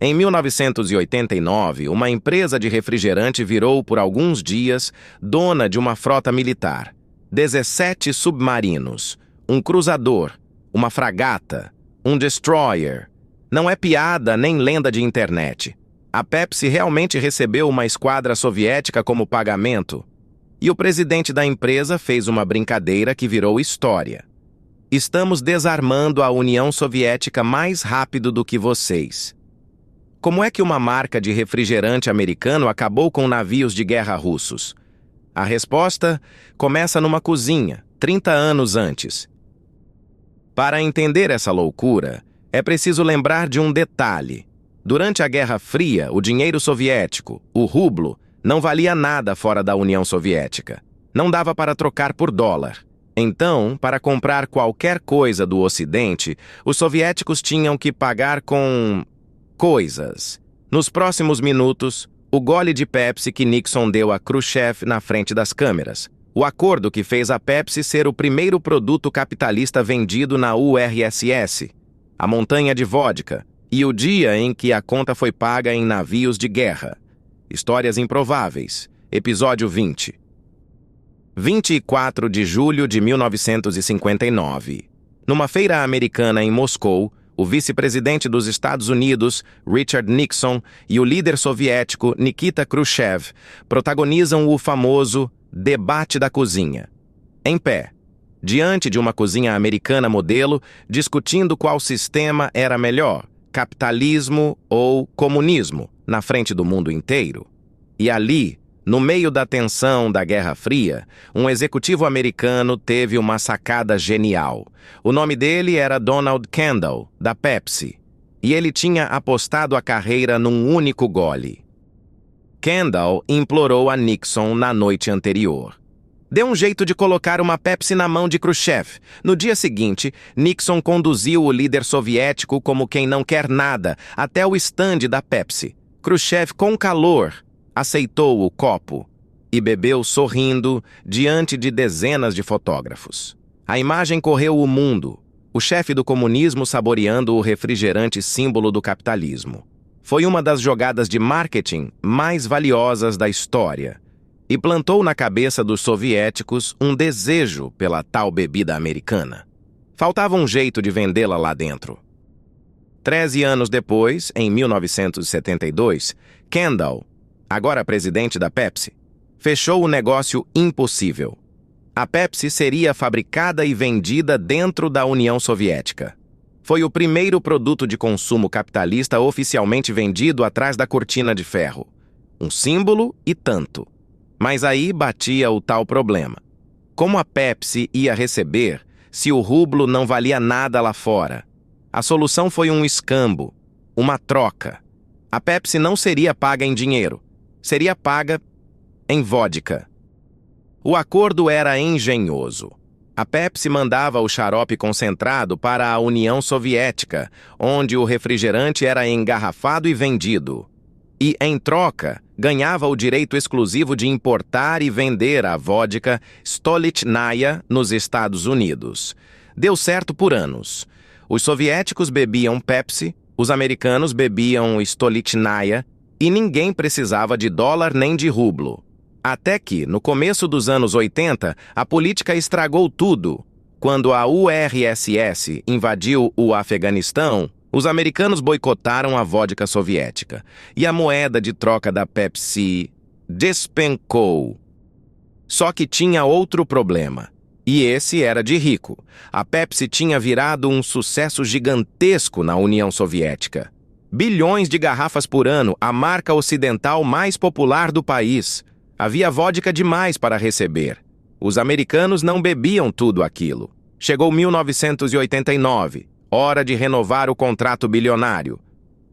Em 1989, uma empresa de refrigerante virou, por alguns dias, dona de uma frota militar. 17 submarinos, um cruzador, uma fragata, um destroyer. Não é piada nem lenda de internet. A Pepsi realmente recebeu uma esquadra soviética como pagamento. E o presidente da empresa fez uma brincadeira que virou história. Estamos desarmando a União Soviética mais rápido do que vocês. Como é que uma marca de refrigerante americano acabou com navios de guerra russos? A resposta começa numa cozinha, 30 anos antes. Para entender essa loucura, é preciso lembrar de um detalhe. Durante a Guerra Fria, o dinheiro soviético, o rublo, não valia nada fora da União Soviética. Não dava para trocar por dólar. Então, para comprar qualquer coisa do Ocidente, os soviéticos tinham que pagar com coisas. Nos próximos minutos, o gole de Pepsi que Nixon deu a Khrushchev na frente das câmeras. O acordo que fez a Pepsi ser o primeiro produto capitalista vendido na URSS. A montanha de vodka. E o dia em que a conta foi paga em navios de guerra. Histórias improváveis. Episódio 20. 24 de julho de 1959. Numa feira americana em Moscou, o vice-presidente dos Estados Unidos, Richard Nixon, e o líder soviético, Nikita Khrushchev, protagonizam o famoso debate da cozinha. Em pé, diante de uma cozinha americana modelo, discutindo qual sistema era melhor, capitalismo ou comunismo, na frente do mundo inteiro. E ali, no meio da tensão da Guerra Fria, um executivo americano teve uma sacada genial. O nome dele era Donald Kendall, da Pepsi, e ele tinha apostado a carreira num único gole. Kendall implorou a Nixon na noite anterior. Dê um jeito de colocar uma Pepsi na mão de Khrushchev. No dia seguinte, Nixon conduziu o líder soviético como quem não quer nada até o estande da Pepsi. Khrushchev, com calor, aceitou o copo e bebeu sorrindo diante de dezenas de fotógrafos. A imagem correu o mundo, o chefe do comunismo saboreando o refrigerante símbolo do capitalismo. Foi uma das jogadas de marketing mais valiosas da história e plantou na cabeça dos soviéticos um desejo pela tal bebida americana. Faltava um jeito de vendê-la lá dentro. 13 anos depois, em 1972, Kendall, agora presidente da Pepsi, fechou o negócio impossível. A Pepsi seria fabricada e vendida dentro da União Soviética. Foi o primeiro produto de consumo capitalista oficialmente vendido atrás da cortina de ferro. Um símbolo e tanto. Mas aí batia o tal problema. Como a Pepsi ia receber se o rublo não valia nada lá fora? A solução foi um escambo, uma troca. A Pepsi não seria paga em dinheiro. Seria paga em vodka. O acordo era engenhoso. A Pepsi mandava o xarope concentrado para a União Soviética, onde o refrigerante era engarrafado e vendido. E, em troca, ganhava o direito exclusivo de importar e vender a vodka Stolichnaya nos Estados Unidos. Deu certo por anos. Os soviéticos bebiam Pepsi, os americanos bebiam Stolichnaya, e ninguém precisava de dólar nem de rublo. Até que, no começo dos anos 80, a política estragou tudo. Quando a URSS invadiu o Afeganistão, os americanos boicotaram a vodka soviética. E a moeda de troca da Pepsi despencou. Só que tinha outro problema. E esse era de rico. A Pepsi tinha virado um sucesso gigantesco na União Soviética. Bilhões de garrafas por ano, a marca ocidental mais popular do país. Havia vodka demais para receber. Os americanos não bebiam tudo aquilo. Chegou 1989, hora de renovar o contrato bilionário.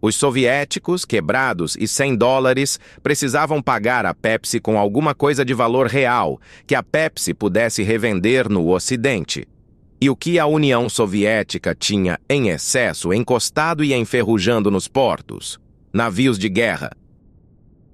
Os soviéticos, quebrados e sem dólares, precisavam pagar a Pepsi com alguma coisa de valor real, que a Pepsi pudesse revender no Ocidente. E o que a União Soviética tinha em excesso encostado e enferrujando nos portos? Navios de guerra.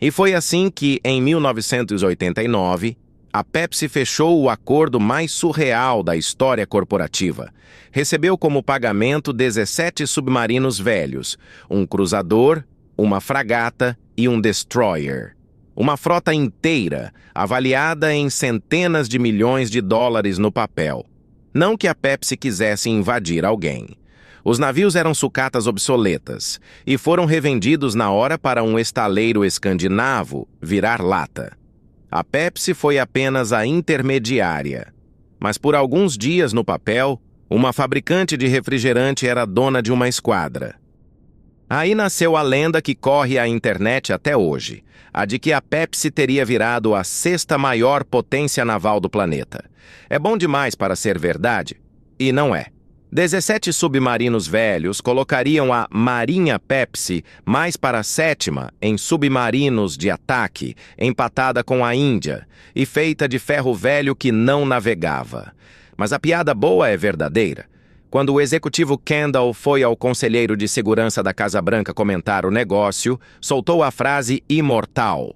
E foi assim que, em 1989, a Pepsi fechou o acordo mais surreal da história corporativa. Recebeu como pagamento 17 submarinos velhos, um cruzador, uma fragata e um destroyer. Uma frota inteira, avaliada em centenas de milhões de dólares no papel. Não que a Pepsi quisesse invadir alguém. Os navios eram sucatas obsoletas e foram revendidos na hora para um estaleiro escandinavo virar lata. A Pepsi foi apenas a intermediária. Mas por alguns dias no papel, uma fabricante de refrigerante era dona de uma esquadra. Aí nasceu a lenda que corre a internet até hoje, a de que a Pepsi teria virado a sexta maior potência naval do planeta. É bom demais para ser verdade? E não é. 17 submarinos velhos colocariam a Marinha Pepsi mais para a sétima em submarinos de ataque, empatada com a Índia, e feita de ferro velho que não navegava. Mas a piada boa é verdadeira. Quando o executivo Kendall foi ao conselheiro de segurança da Casa Branca comentar o negócio, soltou a frase imortal: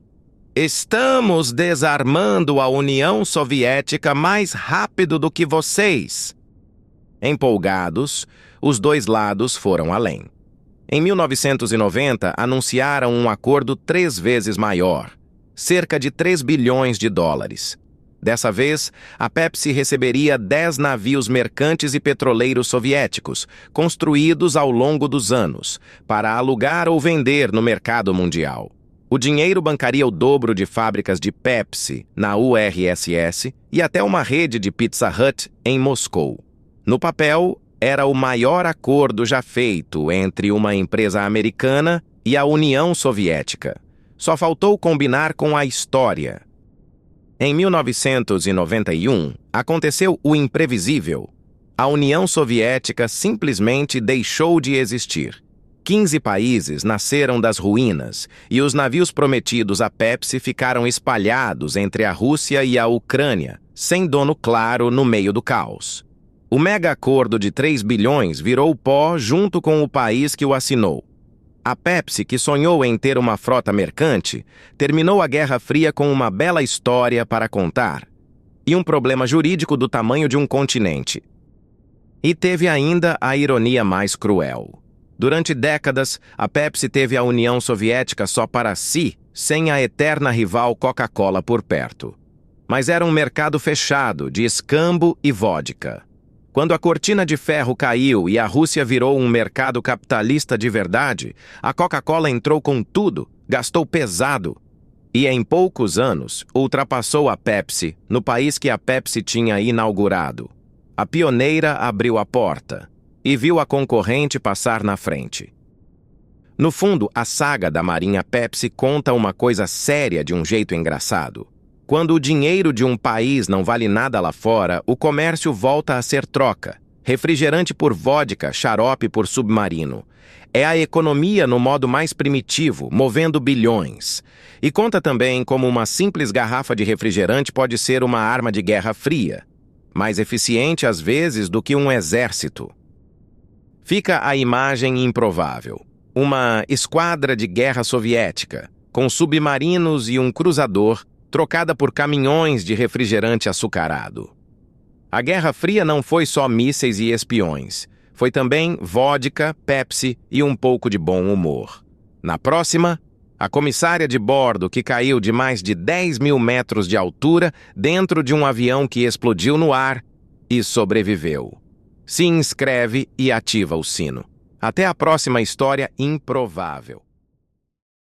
"Estamos desarmando a União Soviética mais rápido do que vocês." Empolgados, os dois lados foram além. Em 1990, anunciaram um acordo 3 vezes maior, cerca de 3 bilhões de dólares. Dessa vez, a Pepsi receberia 10 navios mercantes e petroleiros soviéticos, construídos ao longo dos anos, para alugar ou vender no mercado mundial. O dinheiro bancaria o dobro de fábricas de Pepsi na URSS e até uma rede de Pizza Hut em Moscou. No papel, era o maior acordo já feito entre uma empresa americana e a União Soviética. Só faltou combinar com a história. Em 1991, aconteceu o imprevisível. A União Soviética simplesmente deixou de existir. 15 países nasceram das ruínas e os navios prometidos à Pepsi ficaram espalhados entre a Rússia e a Ucrânia, sem dono claro no meio do caos. O mega-acordo de 3 bilhões virou pó junto com o país que o assinou. A Pepsi, que sonhou em ter uma frota mercante, terminou a Guerra Fria com uma bela história para contar e um problema jurídico do tamanho de um continente. E teve ainda a ironia mais cruel. Durante décadas, a Pepsi teve a União Soviética só para si, sem a eterna rival Coca-Cola por perto. Mas era um mercado fechado de escambo e vodka. Quando a cortina de ferro caiu e a Rússia virou um mercado capitalista de verdade, a Coca-Cola entrou com tudo, gastou pesado e, em poucos anos, ultrapassou a Pepsi no país que a Pepsi tinha inaugurado. A pioneira abriu a porta e viu a concorrente passar na frente. No fundo, a saga da Marinha Pepsi conta uma coisa séria de um jeito engraçado. Quando o dinheiro de um país não vale nada lá fora, o comércio volta a ser troca. Refrigerante por vodka, xarope por submarino. É a economia no modo mais primitivo, movendo bilhões. E conta também como uma simples garrafa de refrigerante pode ser uma arma de guerra fria, mais eficiente às vezes do que um exército. Fica a imagem improvável. Uma esquadra de guerra soviética, com submarinos e um cruzador, trocada por caminhões de refrigerante açucarado. A Guerra Fria não foi só mísseis e espiões. Foi também vodka, Pepsi e um pouco de bom humor. Na próxima, a comissária de bordo que caiu de mais de 10 mil metros de altura dentro de um avião que explodiu no ar e sobreviveu. Se inscreve e ativa o sino. Até a próxima história improvável.